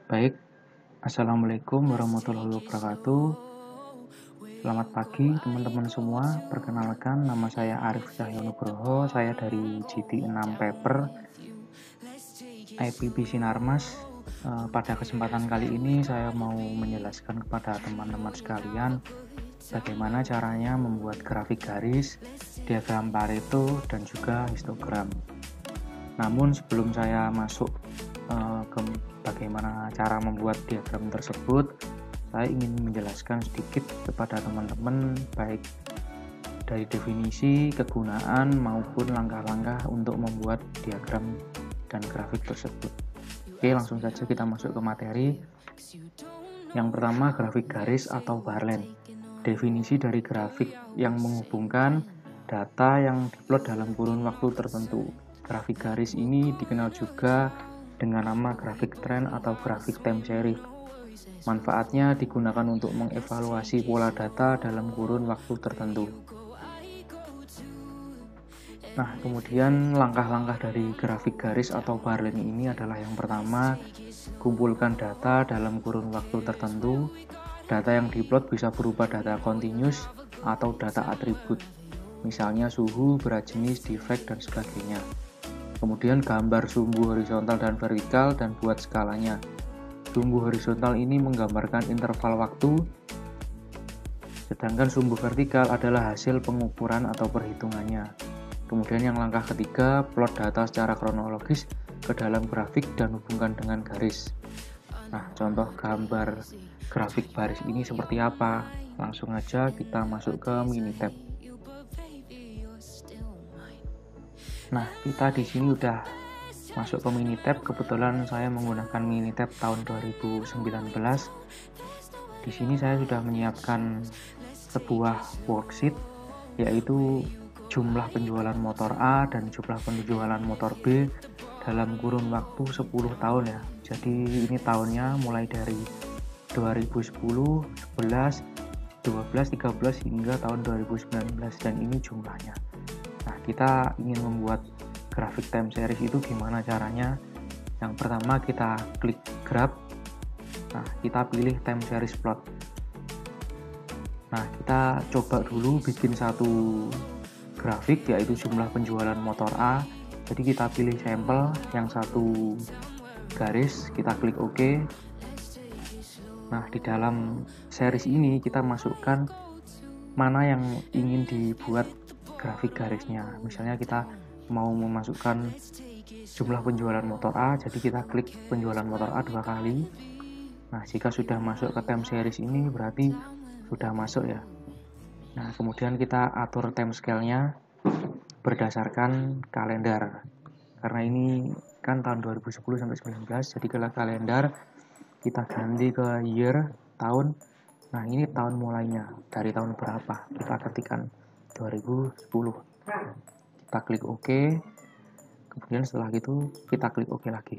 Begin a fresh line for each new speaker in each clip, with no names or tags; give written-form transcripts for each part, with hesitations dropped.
Baik, Assalamualaikum warahmatullahi wabarakatuh. Selamat pagi teman-teman semua. Perkenalkan, nama saya Arif Cahyonugroho. Saya dari GT6 Paper IPB Sinarmas. Pada kesempatan kali ini saya mau menjelaskan kepada teman-teman sekalian bagaimana caranya membuat grafik garis, diagram Pareto, dan juga histogram. Namun sebelum saya masuk ke bagaimana cara membuat diagram tersebut, saya ingin menjelaskan sedikit kepada teman-teman baik dari definisi, kegunaan, maupun langkah-langkah untuk membuat diagram dan grafik tersebut. Oke, langsung saja kita masuk ke materi. Yang pertama, grafik garis atau barline. Definisi dari grafik yang menghubungkan data yang diplot dalam kurun waktu tertentu. Grafik garis ini dikenal juga dengan nama grafik trend atau grafik time series. Manfaatnya digunakan untuk mengevaluasi pola data dalam kurun waktu tertentu. Nah, kemudian langkah-langkah dari grafik garis atau barline ini adalah yang pertama, kumpulkan data dalam kurun waktu tertentu. Data yang diplot bisa berupa data continuous atau data atribut, misalnya suhu, berat jenis, defect, dan sebagainya. Kemudian gambar sumbu horizontal dan vertikal dan buat skalanya. Sumbu horizontal ini menggambarkan interval waktu, sedangkan sumbu vertikal adalah hasil pengukuran atau perhitungannya. Kemudian yang langkah ketiga, plot data secara kronologis ke dalam grafik dan hubungkan dengan garis. Nah, contoh gambar grafik baris ini seperti apa? Langsung aja kita masuk ke Minitab. Nah, kita di sini udah masuk ke Minitab. Kebetulan saya menggunakan Minitab tahun 2019. Di sini saya sudah menyiapkan sebuah worksheet, yaitu jumlah penjualan motor A dan jumlah penjualan motor B dalam kurun waktu 10 tahun ya. Jadi ini tahunnya mulai dari 2010, 11, 12, 13 hingga tahun 2019, dan ini jumlahnya. Nah, kita ingin membuat grafik time series itu gimana caranya? Yang pertama kita klik grab. Nah, kita pilih time series plot. Nah, kita coba dulu bikin satu grafik, yaitu jumlah penjualan motor A. Jadi kita pilih sampel yang satu garis, kita klik OK. Nah, di dalam series ini kita masukkan mana yang ingin dibuat grafik garisnya. Misalnya kita mau memasukkan jumlah penjualan motor A, jadi kita klik penjualan motor A 2 kali. Nah, jika sudah masuk ke time series ini berarti sudah masuk ya. Nah, kemudian kita atur time scale-nya berdasarkan kalender. Karena ini kan tahun 2010 sampai 19, jadi kalau kalender kita ganti ke year, tahun. Nah, ini tahun mulainya, dari tahun berapa? Kita ketikkan 2010. Kita klik OK. Kemudian setelah itu kita klik OK lagi.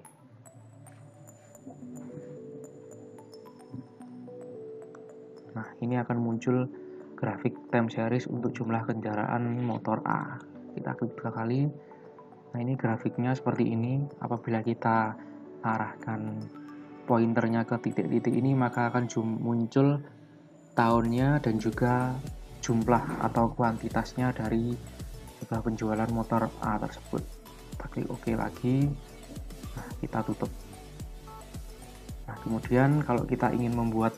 Nah, ini akan muncul grafik time series untuk jumlah kendaraan motor A. Kita klik 2 kali. Nah, ini grafiknya seperti ini. Apabila kita arahkan pointernya ke titik-titik ini, maka akan muncul tahunnya dan juga jumlah atau kuantitasnya dari jumlah penjualan motor A tersebut. Kita klik OK lagi. Nah, kita tutup. Nah, kemudian kalau kita ingin membuat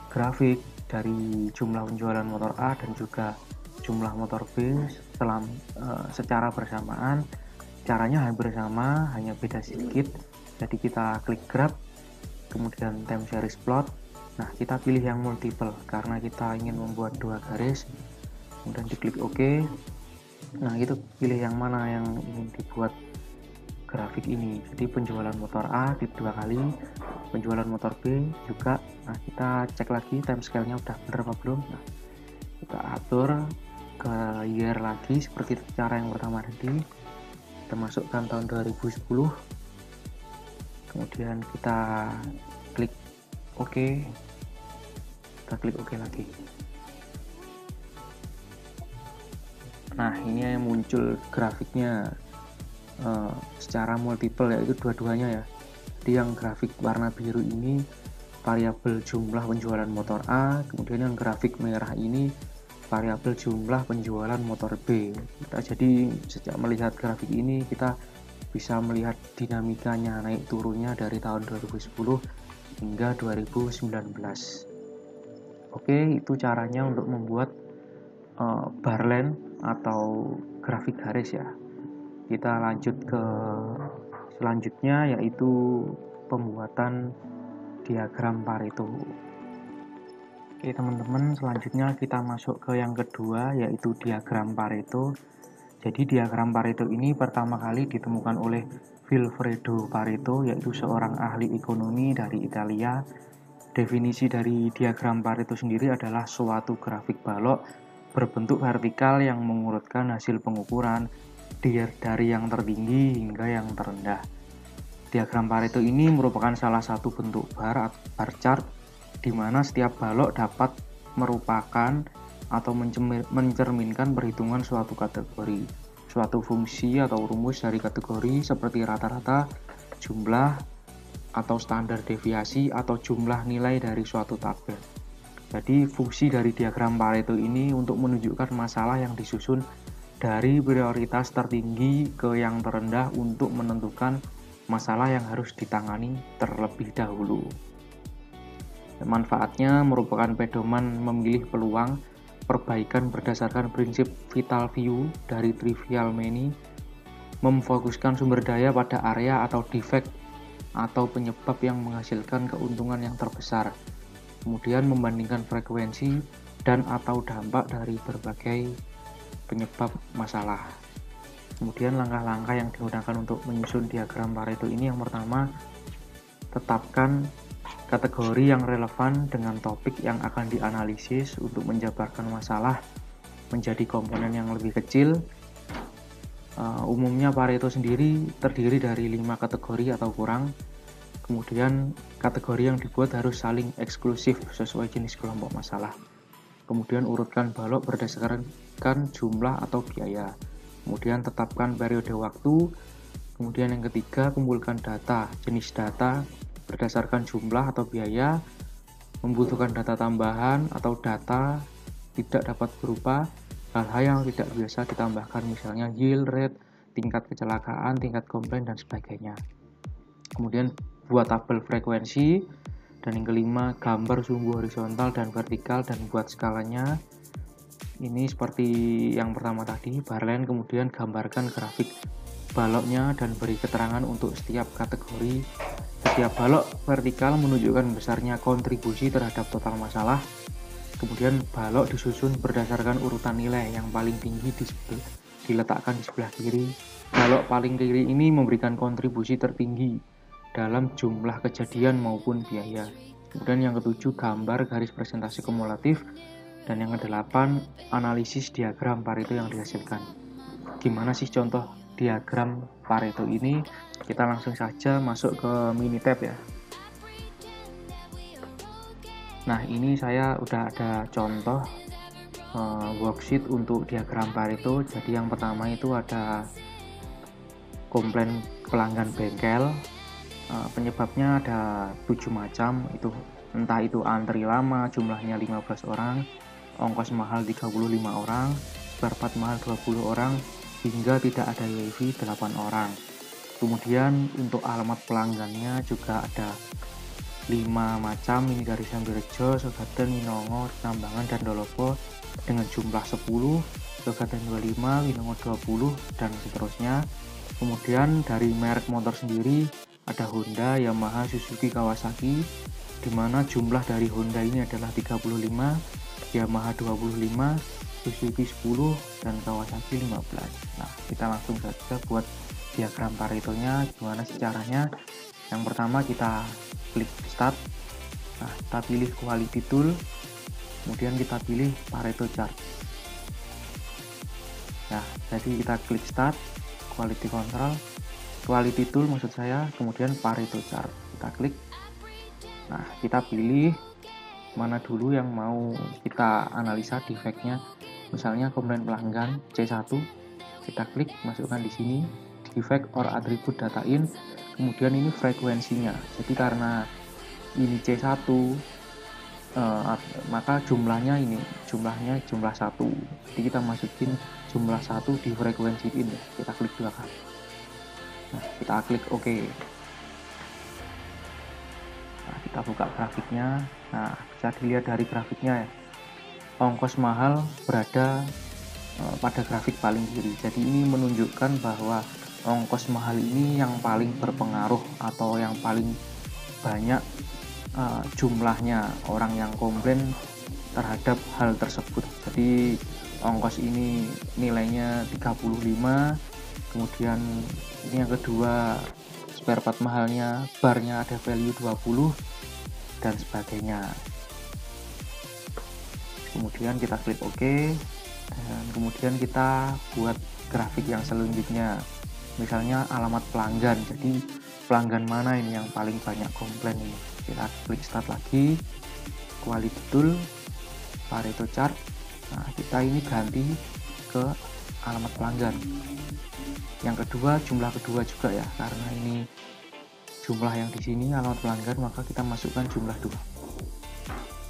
grafik dari jumlah penjualan motor A dan juga jumlah motor B secara bersamaan, caranya hampir sama, hanya beda sedikit. Jadi kita klik grab, kemudian time series plot. Nah, kita pilih yang multiple karena kita ingin membuat 2 garis. Kemudian diklik OK. Nah, itu pilih yang mana yang ingin dibuat grafik ini. Jadi penjualan motor A di 2 kali, penjualan motor B juga. Nah, kita cek lagi time scale-nya udah bener apa belum. Nah, kita atur ke year lagi seperti cara yang pertama tadi. Kita masukkan tahun 2010. Kemudian kita klik OK. Kita klik OK lagi. Nah, ini yang muncul grafiknya secara multiple, yaitu dua-duanya ya. Jadi yang grafik warna biru ini variabel jumlah penjualan motor A, kemudian yang grafik merah ini variabel jumlah penjualan motor B. Jadi sejak melihat grafik ini kita bisa melihat dinamikanya naik turunnya dari tahun 2010 hingga 2019. Oke, itu caranya untuk membuat barline atau grafik garis ya. Kita lanjut ke selanjutnya, yaitu pembuatan diagram Pareto. Oke teman-teman, selanjutnya kita masuk ke yang kedua, yaitu diagram Pareto. Jadi diagram Pareto ini pertama kali ditemukan oleh Vilfredo Pareto, yaitu seorang ahli ekonomi dari Italia. Definisi dari diagram Pareto sendiri adalah suatu grafik balok berbentuk vertikal yang mengurutkan hasil pengukuran dari yang tertinggi hingga yang terendah. Diagram Pareto ini merupakan salah satu bentuk bar chart di mana setiap balok dapat merupakan atau mencerminkan perhitungan suatu kategori, suatu fungsi atau rumus dari kategori seperti rata-rata, jumlah, atau standar deviasi, atau jumlah nilai dari suatu tabel. Jadi fungsi dari diagram Pareto ini untuk menunjukkan masalah yang disusun dari prioritas tertinggi ke yang terendah untuk menentukan masalah yang harus ditangani terlebih dahulu. Manfaatnya merupakan pedoman memilih peluang perbaikan berdasarkan prinsip vital view dari trivial many, memfokuskan sumber daya pada area atau defect atau penyebab yang menghasilkan keuntungan yang terbesar, kemudian membandingkan frekuensi dan atau dampak dari berbagai penyebab masalah. Kemudian langkah-langkah yang digunakan untuk menyusun diagram Pareto ini, yang pertama, tetapkan kategori yang relevan dengan topik yang akan dianalisis untuk menjabarkan masalah menjadi komponen yang lebih kecil. Umumnya Pareto sendiri terdiri dari 5 kategori atau kurang. Kemudian kategori yang dibuat harus saling eksklusif sesuai jenis kelompok masalah. Kemudian urutkan balok berdasarkan jumlah atau biaya. Kemudian tetapkan periode waktu. Kemudian yang ketiga, kumpulkan data, jenis data berdasarkan jumlah atau biaya, membutuhkan data tambahan atau data tidak dapat berupa hal-hal yang tidak biasa ditambahkan, misalnya yield rate, tingkat kecelakaan, tingkat komplain, dan sebagainya. Kemudian buat tabel frekuensi, dan yang kelima, gambar sumbu horizontal dan vertikal dan buat skalanya. Ini seperti yang pertama tadi, barline. Kemudian gambarkan grafik baloknya dan beri keterangan untuk setiap kategori. Setiap balok vertikal menunjukkan besarnya kontribusi terhadap total masalah. Kemudian balok disusun berdasarkan urutan nilai, yang paling tinggi diletakkan di sebelah kiri. Balok paling kiri ini memberikan kontribusi tertinggi dalam jumlah kejadian maupun biaya. Kemudian yang ketujuh, gambar garis presentasi kumulatif. Dan yang kedelapan, analisis diagram Pareto yang dihasilkan. Gimana sih contoh diagram Pareto ini? Kita langsung saja masuk ke Minitab ya. Nah, ini saya udah ada contoh worksheet untuk diagram Pareto. Jadi yang pertama itu ada komplain pelanggan bengkel. Penyebabnya ada 7 macam, itu entah itu antri lama, jumlahnya 15 orang, ongkos mahal 35 orang, spare part mahal 20 orang, hingga tidak ada wifi 8 orang. Kemudian untuk alamat pelanggannya juga ada 5 macam, ini dari Sambirejo, Sogaden, Winongo, Nambangan, dan Dolopo dengan jumlah 10, Sogaden 25, Winongo 20, dan seterusnya. Kemudian dari merek motor sendiri ada Honda, Yamaha, Suzuki, Kawasaki, di mana jumlah dari Honda ini adalah 35, Yamaha 25, Suzuki 10, dan Kawasaki 15. Nah, kita langsung saja buat diagram Paretonya. Gimana sih caranya? Yang pertama kita klik start. Nah, kita pilih quality tool, kemudian kita pilih Pareto chart. Nah, jadi kita klik start, quality control, quality tool maksud saya, kemudian Pareto chart. Kita klik. Nah, kita pilih mana dulu yang mau kita analisa defect-nya. Misalnya komplain pelanggan C1, kita klik, masukkan di sini defect or attribute data in, Kemudian ini frekuensinya. Jadi karena ini C1, maka jumlah 1. Jadi kita masukin jumlah 1 di frekuensi ini. Kita klik 2 kali. Nah, kita klik OK. Nah, kita buka grafiknya. Nah, bisa dilihat dari grafiknya ya. Ongkos mahal berada pada grafik paling kiri. Jadi ini menunjukkan bahwa ongkos mahal ini yang paling berpengaruh atau yang paling banyak jumlahnya orang yang komplain terhadap hal tersebut. Jadi ongkos ini nilainya 35, kemudian ini yang kedua spare part mahalnya, barnya ada value 20 dan sebagainya. Kemudian kita klik OK, dan kemudian kita buat grafik yang selanjutnya, misalnya alamat pelanggan. Jadi pelanggan mana ini yang paling banyak komplain ini. Kita klik start lagi, quality tool, Pareto chart. Nah, kita ini ganti ke alamat pelanggan. Yang kedua, jumlah kedua juga ya, karena ini jumlah yang di sini alamat pelanggan, maka kita masukkan jumlah 2.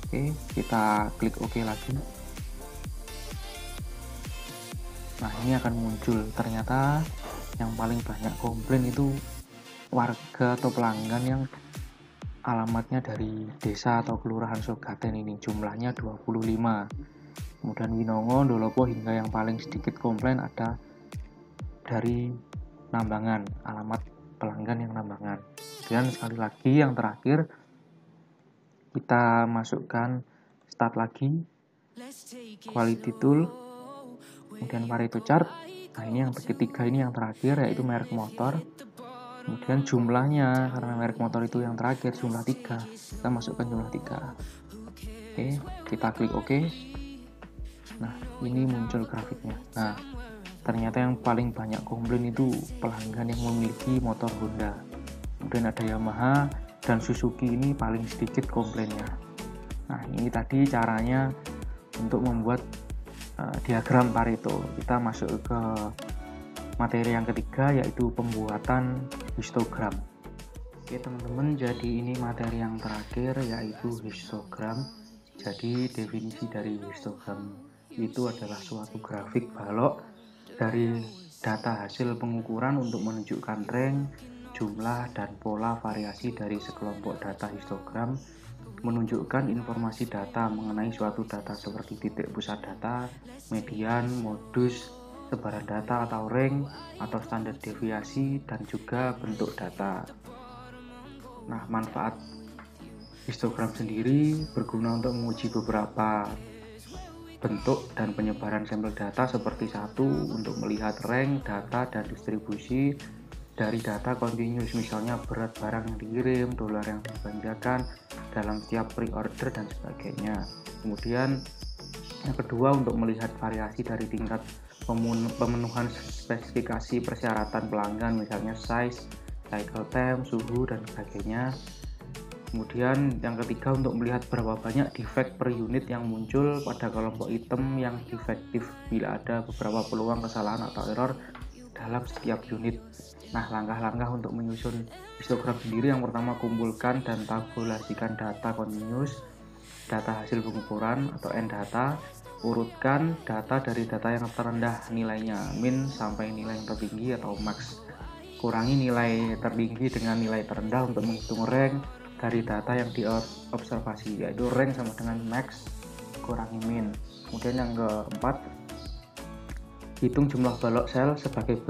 Oke, kita klik OK lagi. Nah, ini akan muncul, ternyata yang paling banyak komplain itu warga atau pelanggan yang alamatnya dari desa atau kelurahan Sogaten ini, jumlahnya 25. Kemudian Winongo, Ndolopo, hingga yang paling sedikit komplain ada dari Nambangan, alamat pelanggan yang Nambangan. Dan sekali lagi yang terakhir, kita masukkan start lagi, quality tool, kemudian Pareto chart. Nah, ini yang ketiga, ini yang terakhir, yaitu merek motor. Kemudian jumlahnya, karena merek motor itu yang terakhir, jumlah 3, kita masukkan jumlah 3. Oke, kita klik OK. Nah, ini muncul grafiknya. Nah, ternyata yang paling banyak komplain itu pelanggan yang memiliki motor Honda. Kemudian ada Yamaha dan Suzuki, ini paling sedikit komplainnya. Nah, ini tadi caranya untuk membuat diagram Pareto. Kita masuk ke materi yang ketiga, yaitu pembuatan histogram. Oke teman-teman, jadi ini materi yang terakhir, yaitu histogram. Jadi definisi dari histogram itu adalah suatu grafik balok dari data hasil pengukuran untuk menunjukkan rank, jumlah, dan pola variasi dari sekelompok data. Histogram menunjukkan informasi data mengenai suatu data seperti titik pusat data, median, modus, sebaran data atau rank, atau standar deviasi, dan juga bentuk data. Nah, manfaat histogram sendiri berguna untuk menguji beberapa bentuk dan penyebaran sampel data, seperti satu, untuk melihat rank, data, dan distribusi dari data continuous, misalnya berat barang yang dikirim, dolar yang dibelanjakan dalam setiap pre-order, dan sebagainya. Kemudian yang kedua, untuk melihat variasi dari tingkat pemenuhan spesifikasi persyaratan pelanggan, misalnya size, cycle time, suhu, dan sebagainya. Kemudian yang ketiga, untuk melihat berapa banyak defect per unit yang muncul pada kelompok item yang defektif bila ada beberapa peluang kesalahan atau error dalam setiap unit. Nah, langkah-langkah untuk menyusun histogram sendiri, yang pertama, kumpulkan dan tabulasikan data continuous, data hasil pengukuran atau N-data. Urutkan data dari data yang terendah nilainya, min, sampai nilai yang tertinggi atau max. Kurangi nilai tertinggi dengan nilai terendah untuk menghitung rank dari data yang diobservasi, yaitu rank sama dengan max kurangi min. Kemudian yang keempat, hitung jumlah balok sel sebagai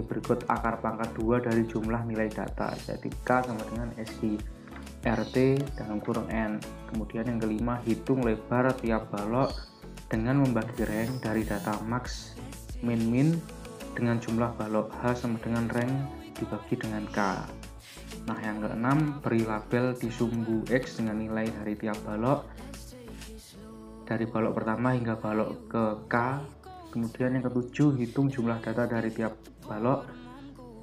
berikut: akar pangkat 2 dari jumlah nilai data, jadi K sama dengan SI RT dalam kurung N. Kemudian yang kelima, hitung lebar tiap balok dengan membagi rank dari data max min dengan jumlah balok H sama dengan rank dibagi dengan K. Nah, yang keenam, beri label di sumbu X dengan nilai dari tiap balok, dari balok pertama hingga balok ke K. Kemudian yang ketujuh, hitung jumlah data dari tiap balok.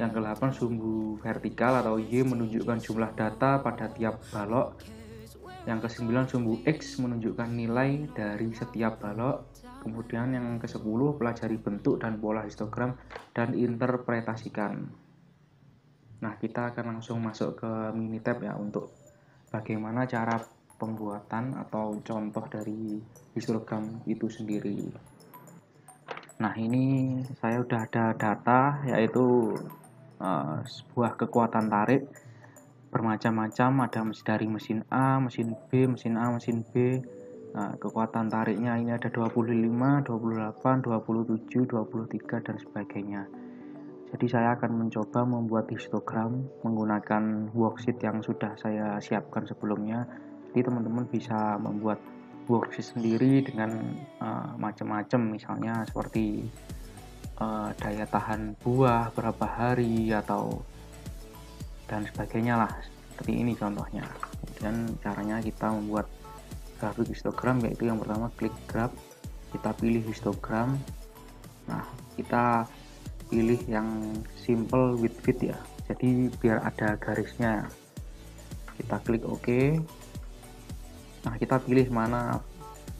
Yang ke-8, sumbu vertikal atau Y menunjukkan jumlah data pada tiap balok. Yang ke-9, sumbu X menunjukkan nilai dari setiap balok. Kemudian yang ke-10, pelajari bentuk dan pola histogram dan interpretasikan. Nah, kita akan langsung masuk ke Minitab ya untuk bagaimana cara pembuatan atau contoh dari histogram itu sendiri. Nah, ini saya udah ada data, yaitu sebuah kekuatan tarik bermacam-macam, ada dari mesin A, mesin B, mesin A, mesin B. Nah, kekuatan tariknya ini ada 25, 28, 27, 23, dan sebagainya. Jadi saya akan mencoba membuat histogram menggunakan worksheet yang sudah saya siapkan sebelumnya. Jadi teman-teman bisa membuat worksheet sendiri dengan macam-macam, misalnya seperti daya tahan buah berapa hari atau dan sebagainya lah, seperti ini contohnya. Kemudian caranya kita membuat grafik histogram, yaitu yang pertama klik graph, kita pilih histogram. Nah, kita pilih yang simple with fit ya, jadi biar ada garisnya. Kita klik OK. Nah, kita pilih mana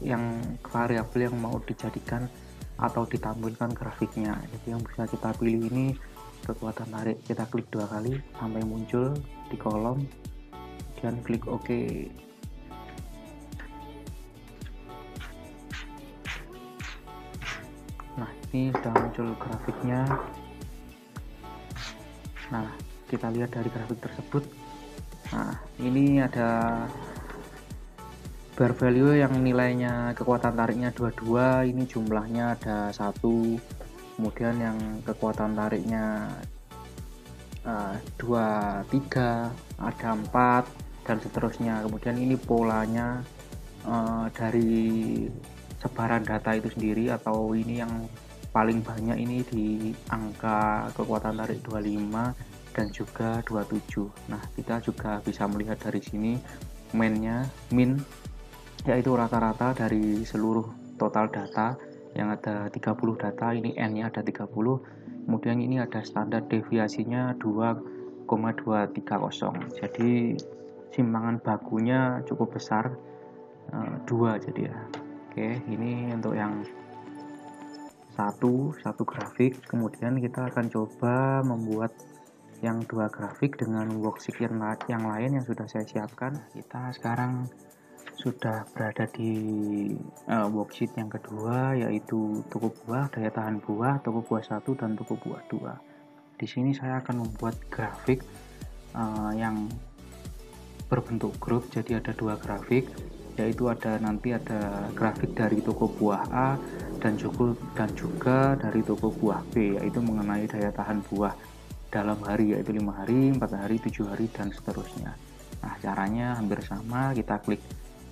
yang variabel yang mau dijadikan atau ditampilkan grafiknya. Jadi yang bisa kita pilih ini kekuatan tarik. Kita klik 2 kali sampai muncul di kolom, dan klik OK. Nah, ini sudah muncul grafiknya. Nah, kita lihat dari grafik tersebut. Nah, ini ada bar value yang nilainya kekuatan tariknya 22, ini jumlahnya ada 1. Kemudian yang kekuatan tariknya 23, ada 4, dan seterusnya. Kemudian ini polanya dari sebaran data itu sendiri, atau ini yang paling banyak ini di angka kekuatan tarik 25 dan juga 27. Nah, kita juga bisa melihat dari sini min yaitu rata-rata dari seluruh total data yang ada 30 data, ini n-nya ada 30. Kemudian ini ada standar deviasinya 2,230. Jadi simpangan bakunya cukup besar, 2 jadi ya. Oke, ini untuk yang satu grafik. Kemudian kita akan coba membuat yang 2 grafik dengan worksheet yang lain yang sudah saya siapkan. Kita sekarang sudah berada di worksheet yang kedua, yaitu toko buah, daya tahan buah, toko buah 1 dan toko buah 2. Di sini saya akan membuat grafik yang berbentuk grup. Jadi ada 2 grafik, yaitu nanti ada grafik dari toko buah A dan juga dari toko buah B, yaitu mengenai daya tahan buah dalam hari, yaitu 5 hari, 4 hari, 7 hari, dan seterusnya. Nah, caranya hampir sama. Kita klik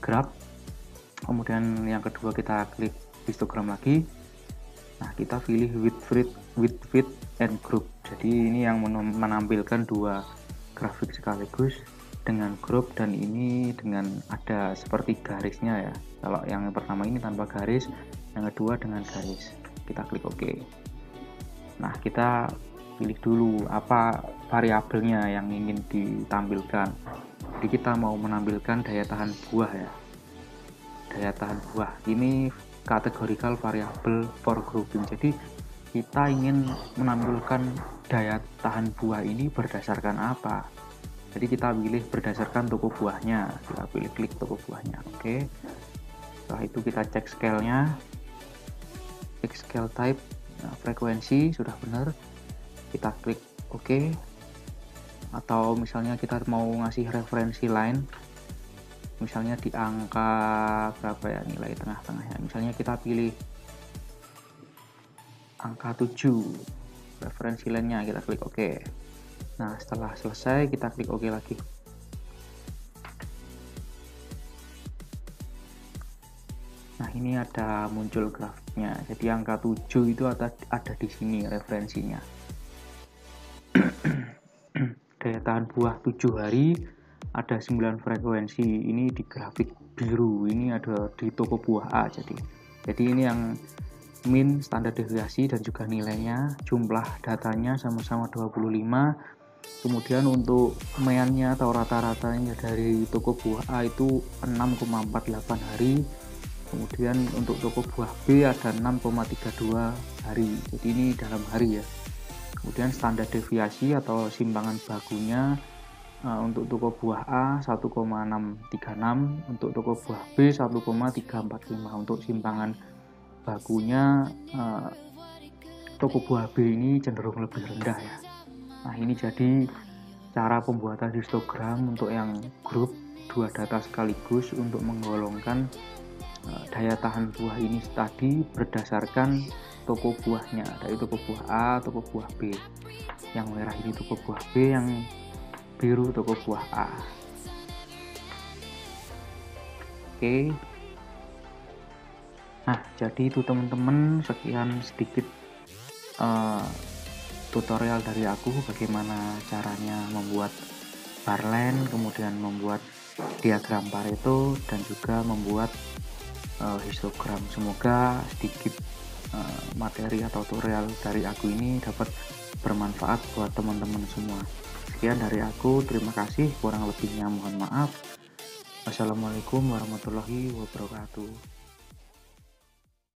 graph, kemudian yang kedua kita klik histogram lagi. Nah, kita pilih with fit and group. Jadi ini yang menampilkan 2 grafik sekaligus dengan grup, dan ini dengan ada seperti garisnya ya. Kalau yang pertama ini tanpa garis, yang kedua dengan garis. Kita klik OK. Nah, kita pilih dulu apa variabelnya yang ingin ditampilkan. Jadi kita mau menampilkan daya tahan buah ya. Daya tahan buah ini kategorical variable for grouping. Jadi kita ingin menampilkan daya tahan buah ini berdasarkan apa. Jadi kita pilih berdasarkan toko buahnya. Kita pilih klik toko buahnya. Oke. Setelah itu kita cek scale-nya. Cek scale type, nah, frekuensi sudah benar. Kita klik OK. Atau misalnya kita mau ngasih referensi line, misalnya di angka berapa ya nilai tengah-tengahnya. Misalnya kita pilih angka 7 referensi line-nya, kita klik OK. Nah, setelah selesai kita klik OK lagi. Nah, ini ada muncul grafiknya. Jadi angka 7 itu ada di sini referensinya. Daya tahan buah 7 hari, ada 9 frekuensi. Ini di grafik biru, ini ada di toko buah A. Jadi ini yang min, standar deviasi, dan juga nilainya. Jumlah datanya sama-sama 25. Kemudian untuk meannya atau rata-ratanya dari toko buah A itu 6,48 hari. Kemudian untuk toko buah B ada 6,32 hari. Jadi ini dalam hari ya. Kemudian standar deviasi atau simpangan bakunya untuk toko buah A 1,636, untuk toko buah B 1,345. Untuk simpangan bakunya toko buah B ini cenderung lebih rendah ya. Nah, ini jadi cara pembuatan histogram untuk yang grup 2 data sekaligus untuk menggolongkan daya tahan buah ini tadi berdasarkan toko buahnya, dari toko buah A, toko buah B. Yang merah ini toko buah B, yang biru toko buah A. Oke. Nah, jadi itu teman-teman, sekian sedikit tutorial dari aku bagaimana caranya membuat barlen, kemudian membuat diagram Pareto, dan juga membuat histogram. Semoga sedikit materi atau tutorial dari aku ini dapat bermanfaat buat teman-teman semua. Sekian dari aku, terima kasih, kurang lebihnya mohon maaf. Wassalamualaikum warahmatullahi wabarakatuh.